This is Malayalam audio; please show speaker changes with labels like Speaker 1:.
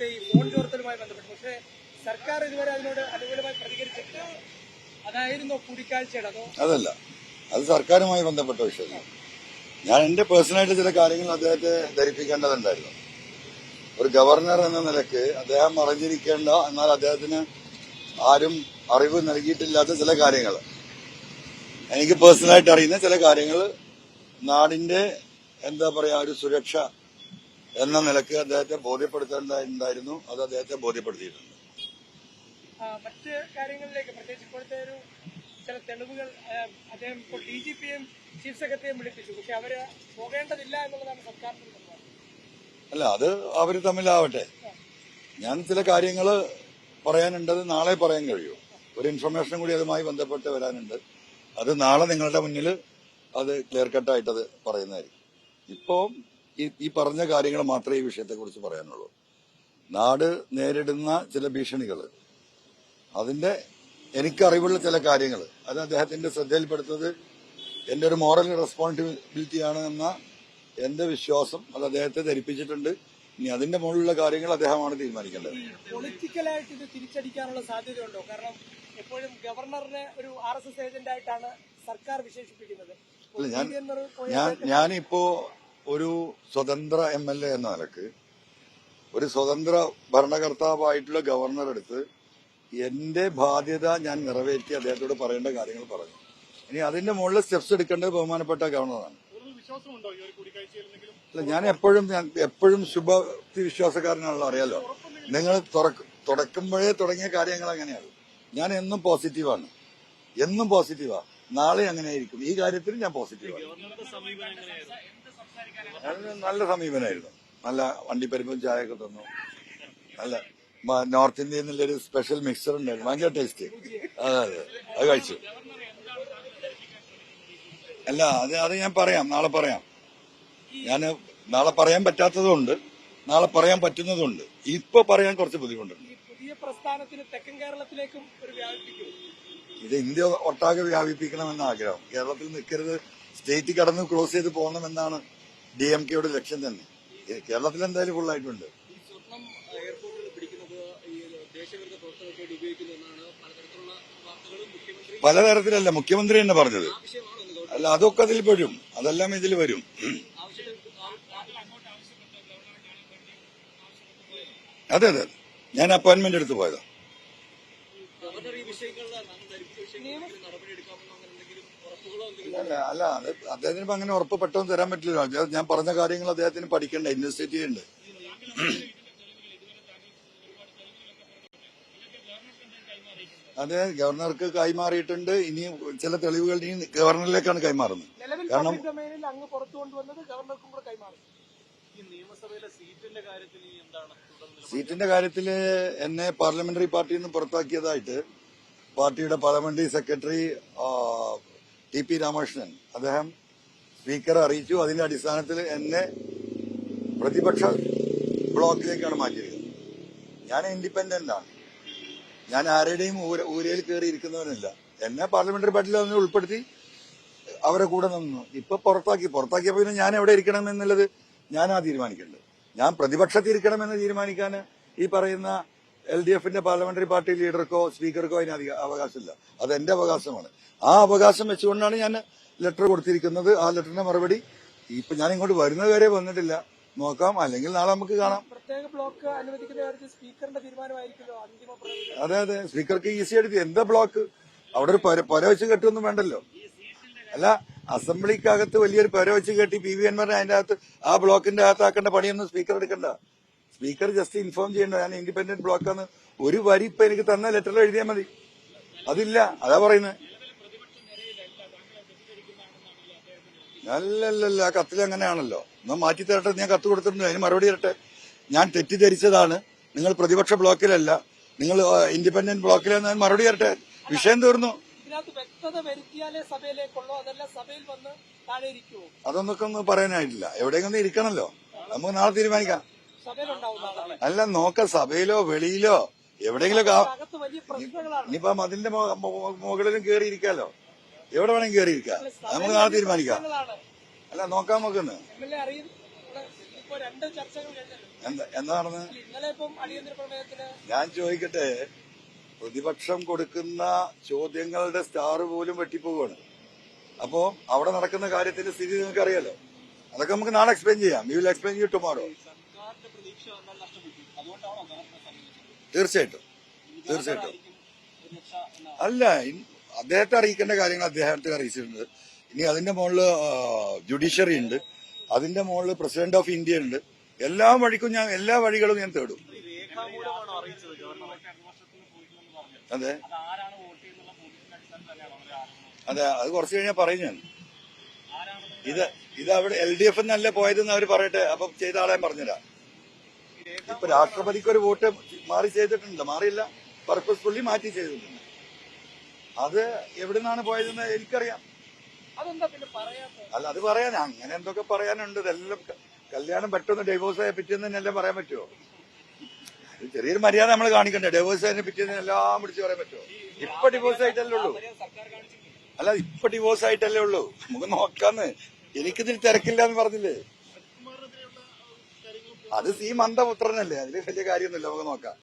Speaker 1: ഈ ഫോൺ ചോർത്തലുമായി ബന്ധപ്പെട്ട് പക്ഷേ സർക്കാർ ഇതുവരെ അതിനോട് അനുകൂലമായി പ്രതികരിച്ചിട്ടില്ല. അതായിരുന്നു കൂടിക്കാഴ്ചയുടെ അതോ?
Speaker 2: അതല്ല, അത് സർക്കാരുമായി ബന്ധപ്പെട്ട വിഷയമല്ല. ഞാൻ എന്റെ പേഴ്സണലായിട്ട് ചില കാര്യങ്ങൾ അദ്ദേഹത്തെ ധരിപ്പിക്കേണ്ടതുണ്ടായിരുന്നു. ഒരു ഗവർണർ എന്ന നിലയ്ക്ക് അദ്ദേഹം അറിഞ്ഞിരിക്കേണ്ട, എന്നാൽ അദ്ദേഹത്തിന് ആരും അറിവ് നൽകിയിട്ടില്ലാത്ത ചില കാര്യങ്ങൾ, എനിക്ക് പേഴ്സണലായിട്ട് അറിയുന്ന ചില കാര്യങ്ങൾ, നാടിന്റെ എന്താ പറയാ ഒരു സുരക്ഷ എന്ന നിലയ്ക്ക് അദ്ദേഹത്തെ ബോധ്യപ്പെടുത്തേണ്ടതായിരുന്നു. അത് അദ്ദേഹത്തെ ബോധ്യപ്പെടുത്തിയിട്ടുണ്ട്.
Speaker 1: മറ്റ് കാര്യങ്ങളിലേക്ക് പ്രത്യേകിച്ച് ഇപ്പോഴത്തെ ഒരു ചില തെളിവുകൾ അദ്ദേഹം ഇപ്പോൾ DGPയും ചീഫ് സെക്രട്ടറിയും വിളിപ്പിച്ചു. പക്ഷെ അവര് പോകേണ്ടതില്ല എന്നുള്ളതാണ് സർക്കാരിന്റെ നിലപാട്.
Speaker 2: അല്ല, അത് അവര് തമ്മിലാവട്ടെ. ഞാൻ ചില കാര്യങ്ങൾ പറയാനുണ്ടത് നാളെ പറയാൻ കഴിയൂ. ഒരു ഇൻഫർമേഷൻ കൂടി അതുമായി ബന്ധപ്പെട്ട് വരാനുണ്ട്. അത് നാളെ നിങ്ങളുടെ മുന്നിൽ അത് ക്ലിയർ കട്ടായിട്ട് അത് പറയുന്നതായിരിക്കും. ഇപ്പോൾ ഈ പറഞ്ഞ കാര്യങ്ങൾ മാത്രമേ ഈ വിഷയത്തെക്കുറിച്ച് പറയാനുള്ളൂ. നാട് നേരിടുന്ന ചില ഭീഷണികൾ, അതിന്റെ എനിക്കറിവുള്ള ചില കാര്യങ്ങൾ, അത് അദ്ദേഹത്തിന്റെ ശ്രദ്ധയിൽപ്പെടുത്തത് എന്റെ ഒരു മോറൽ റെസ്പോൺസിബിലിറ്റിയാണ് എന്ന എന്റെ വിശ്വാസം അത് അദ്ദേഹത്തെ ധരിപ്പിച്ചിട്ടുണ്ട്. ഇനി അതിന്റെ മുകളിലുള്ള കാര്യങ്ങൾ അദ്ദേഹമാണ് തീരുമാനിക്കേണ്ടത്.
Speaker 1: പൊളിറ്റിക്കലായിട്ട് ഇത് തിരിച്ചടിക്കാനുള്ള സാധ്യതയുണ്ടോ? കാരണം എപ്പോഴും ഗവർണറിനെ ഒരു RSS ഏജന്റ് ആയിട്ടാണ് സർക്കാർ വിശേഷിപ്പിക്കുന്നത്.
Speaker 2: ഞാനിപ്പോ ഒരു സ്വതന്ത്ര MLA എന്ന നിലക്ക് ഒരു സ്വതന്ത്ര ഭരണകർത്താവായിട്ടുള്ള ഗവർണർ എടുത്ത് എന്റെ ബാധ്യത ഞാൻ നിറവേറ്റി അദ്ദേഹത്തോട് പറയേണ്ട കാര്യങ്ങൾ പറഞ്ഞു. ഇനി അതിന്റെ മുകളിൽ സ്റ്റെപ്സ് എടുക്കേണ്ടത് ബഹുമാനപ്പെട്ട ഗവർണറാണ്. അല്ല, ഞാൻ എപ്പോഴും ശുഭത്തി വിശ്വാസക്കാരനാണല്ലോ, അറിയാലോ. നിങ്ങൾ തുടക്കുമ്പോഴേ തുടങ്ങിയ കാര്യങ്ങൾ അങ്ങനെയാണ്. ഞാൻ എന്നും പോസിറ്റീവാണ്, എന്നും പോസിറ്റീവാ. നാളെ അങ്ങനെയായിരിക്കും. ഈ കാര്യത്തിൽ ഞാൻ പോസിറ്റീവാണ്. നല്ല സമീപനമായിരുന്നു. നല്ല വണ്ടിപ്പരിപ്പും ചായയൊക്കെ തന്നു. നല്ല നോർത്ത് ഇന്ത്യയിൽ നിന്നുള്ളൊരു സ്പെഷ്യൽ മിക്സർ ഉണ്ടായിരുന്നു, ഭയങ്കര ടേസ്റ്റ്. അതെ, അത് കഴിച്ചു. അല്ല, അത് ഞാൻ പറയാം, നാളെ പറയാം. ഞാൻ നാളെ പറയാൻ പറ്റാത്തതുകൊണ്ട്, നാളെ പറയാൻ പറ്റുന്നതുണ്ട്. ഇപ്പൊ പറയാൻ കുറച്ച് ബുദ്ധിമുട്ടുണ്ട്.
Speaker 1: പുതിയ പ്രസ്ഥാനത്തിന് തെക്കൻ കേരളത്തിലേക്കും ഒരു വ്യാപിപ്പിക്കും.
Speaker 2: ഇത് ഇന്ത്യ ഒട്ടാകെ വ്യാപിപ്പിക്കണമെന്ന ആഗ്രഹം. കേരളത്തിൽ നിൽക്കരുത്, സ്റ്റേറ്റ് കടന്ന് ക്ലോസ് ചെയ്ത് പോകണമെന്നാണ് DMKയുടെ ലക്ഷ്യം തന്നെ. കേരളത്തിൽ എന്തായാലും ഫുള്ളായിട്ടുണ്ട്. പലതരത്തിലല്ല, മുഖ്യമന്ത്രി തന്നെ പറഞ്ഞത്. അല്ല, അതൊക്കെ അതിൽ വരും, അതെല്ലാം ഇതിൽ വരും. അതെ, ഞാൻ അപ്പോയിന്റ്മെന്റ് എടുത്ത് പോയതാ. അല്ല, അത് അദ്ദേഹത്തിന് അങ്ങനെ ഉറപ്പ് പെട്ടെന്ന് തരാൻ പറ്റില്ല. ഞാൻ പറഞ്ഞ കാര്യങ്ങൾ അദ്ദേഹത്തിന് പഠിക്കണ്ട, ഇൻവെസ്റ്റിഗേറ്റ് ചെയ്യണ്ടേ. അതെ, ഗവർണർക്ക് കൈമാറിയിട്ടുണ്ട്. ഇനി ചില തെളിവുകൾ ഇനി ഗവർണറിലേക്കാണ് കൈമാറുന്നത്. കാരണം സീറ്റിന്റെ കാര്യത്തിൽ എന്നെ പാർലമെന്ററി പാർട്ടിയിൽ നിന്ന് പുറത്താക്കിയതായിട്ട് പാർട്ടിയുടെ പാർലമെന്ററി സെക്രട്ടറി TP രാമകൃഷ്ണൻ അദ്ദേഹം സ്പീക്കറെ അറിയിച്ചു. അതിന്റെ അടിസ്ഥാനത്തിൽ എന്നെ പ്രതിപക്ഷ ബ്ലോക്കിലേക്കാണ് മാറ്റിയിരിക്കുന്നത്. ഞാൻ ഇൻഡിപെൻഡന്റ് ആണ്. ഞാൻ ആരുടെയും ഊരയിൽ കയറി ഇരിക്കുന്നവനല്ല. എന്നെ പാർലമെന്ററി പാർട്ടിയിൽ അതിനെ ഉൾപ്പെടുത്തി അവരെ കൂടെ നിന്നു. ഇപ്പൊ പുറത്താക്കിയപ്പോ പിന്നെ ഞാൻ എവിടെ ഇരിക്കണം എന്നുള്ളത് ഞാനാ തീരുമാനിക്കേണ്ടത്. ഞാൻ പ്രതിപക്ഷത്തിൽ ഇരിക്കണമെന്ന് തീരുമാനിക്കാൻ ഈ പറയുന്ന LDFന്റെ പാർലമെന്ററി പാർട്ടി ലീഡർക്കോ സ്പീക്കർക്കോ അതിന് അവകാശമില്ല. അത് എന്റെ അവകാശമാണ്. ആ അവകാശം വെച്ചുകൊണ്ടാണ് ഞാൻ ലെറ്റർ കൊടുത്തിരിക്കുന്നത്. ആ ലെറ്ററിന്റെ മറുപടി ഇപ്പൊ ഞാൻ ഇങ്ങോട്ട് വരുന്നത് വരെ വന്നിട്ടില്ല. നോക്കാം, അല്ലെങ്കിൽ നാളെ നമുക്ക് കാണാം. അതെ, സ്പീക്കർക്ക് ഈസി ആയിട്ട് എന്താ ബ്ലോക്ക്? അവിടെ ഒരു പുര വെച്ച് കെട്ടൊന്നും വേണ്ടല്ലോ. അല്ല, അസംബ്ലിക്കകത്ത് വലിയൊരു പുര വെച്ച് കെട്ടി PV Anwar അതിന്റെ അകത്ത് ആ ബ്ലോക്കിന്റെ അകത്താക്കേണ്ട പണിയൊന്നും സ്പീക്കർ എടുക്കണ്ട. സ്പീക്കർ ജസ്റ്റ് ഇൻഫോം ചെയ്യണ്ട, ഞാൻ ഇൻഡിപെൻഡന്റ് ബ്ലോക്കാന്ന് ഒരു വരി ഇപ്പൊ എനിക്ക് തന്ന ലെറ്ററിൽ എഴുതിയാൽ മതി. അതില്ല, അതാ പറയുന്നത്. അല്ലല്ല, ആ കത്തിൽ അങ്ങനെയാണല്ലോ. എന്നാ മാറ്റി തരട്ടെ, ഞാൻ കത്ത് കൊടുത്തിട്ടുണ്ട്, അതിന് മറുപടി തരട്ടെ. ഞാൻ തെറ്റിദ്ധരിച്ചതാണ്, നിങ്ങൾ പ്രതിപക്ഷ ബ്ലോക്കിലല്ല, നിങ്ങൾ ഇൻഡിപെൻഡന്റ് ബ്ലോക്കിലെന്ന് മറുപടി തരട്ടെ. വിഷയം തീർന്നു. അതൊന്നൊക്കെ ഒന്നും പറയാനായിട്ടില്ല. എവിടെയെങ്കിലും ഇരിക്കണല്ലോ, നമുക്ക് നാളെ തീരുമാനിക്കാം. അല്ല, നോക്കാം, സഭയിലോ വെളിയിലോ എവിടെയെങ്കിലും. ഇനിയിപ്പോ അതിന്റെ മുകളിലും കയറിയിരിക്കാലോ, എവിടെ വേണമെങ്കിൽ കയറിയിരിക്കാം. നമുക്ക് നാളെ തീരുമാനിക്കാം. അല്ല, നോക്കാം, നമുക്കൊന്ന് എന്താ നടന്നത്?
Speaker 1: ഇന്നലെ ഇപ്പം അടിയന്തര പ്രമേയത്തിന്
Speaker 2: ഞാൻ ചോദിക്കട്ടെ, പ്രതിപക്ഷം കൊടുക്കുന്ന ചോദ്യങ്ങളുടെ സ്റ്റാർ പോലും വെട്ടിപ്പോവാണ്. അപ്പോ അവിടെ നടക്കുന്ന കാര്യത്തിന്റെ സ്ഥിതി നിങ്ങൾക്ക് അറിയാലോ. അതൊക്കെ നമുക്ക് നാളെ എക്സ്പ്ലെയിൻ ചെയ്യാം. You will explain you tomorrow. തീർച്ചയായിട്ടും തീർച്ചയായിട്ടും അല്ല, അദ്ദേഹത്തെ അറിയിക്കേണ്ട കാര്യങ്ങൾ അദ്ദേഹത്തെ അറിയിച്ചിട്ടുണ്ട്. ഇനി അതിന്റെ മുകളിൽ ജുഡീഷ്യറി ഉണ്ട്, അതിന്റെ മുകളിൽ പ്രസിഡന്റ് ഓഫ് ഇന്ത്യ ഉണ്ട്. എല്ലാ വഴികളും ഞാൻ തേടും. അതെ അതെ, അത് കുറച്ച് കഴിഞ്ഞാൽ പറയും ഞാൻ. ഇത് അവിടെ LDF എന്നല്ലേ പോയതെന്ന് അവർ പറയട്ടെ, അപ്പം ചെയ്ത ആളെ പറഞ്ഞുതരാം. ഇപ്പൊ രാഷ്ട്രപതിക്ക് ഒരു വോട്ട് മാറി ചെയ്തിട്ടുണ്ട്, മാറിയില്ല, പർപ്പസ്ഫുള്ളി മാറ്റി ചെയ്തിട്ടുണ്ട്. അത് എവിടെ നിന്നാണ് പോയതെന്ന് എനിക്കറിയാം. അല്ല, അത് പറയാൻ അങ്ങനെ എന്തൊക്കെ പറയാനുണ്ട്. ഇതെല്ലാം കല്യാണം പെട്ടെന്ന് ഡൈവോഴ്സ് ആയ പിറ്റേന്ന് തന്നെ എല്ലാം പറയാൻ പറ്റുമോ? ചെറിയൊരു മര്യാദ നമ്മൾ കാണിക്കണ്ടേ? ഡൈവോഴ്സ് ആയതിനെ പിറ്റേന്ന് എല്ലാം പിടിച്ച് പറയാൻ പറ്റുമോ? ഇപ്പൊ ഡിവോഴ്സ് ആയിട്ടല്ലേ ഉള്ളൂ. അല്ല, ഇപ്പൊ ഡിവോഴ്സ് ആയിട്ടല്ലേ ഉള്ളൂ. നമുക്ക് നോക്കാന്ന്. എനിക്കിതിൽ തിരക്കില്ല എന്ന് പറഞ്ഞില്ലേ? അത് സി മന്ദപുത്രനല്ലേ, അതിൽ വലിയ കാര്യമൊന്നുമില്ല, നമുക്ക് നോക്കാം.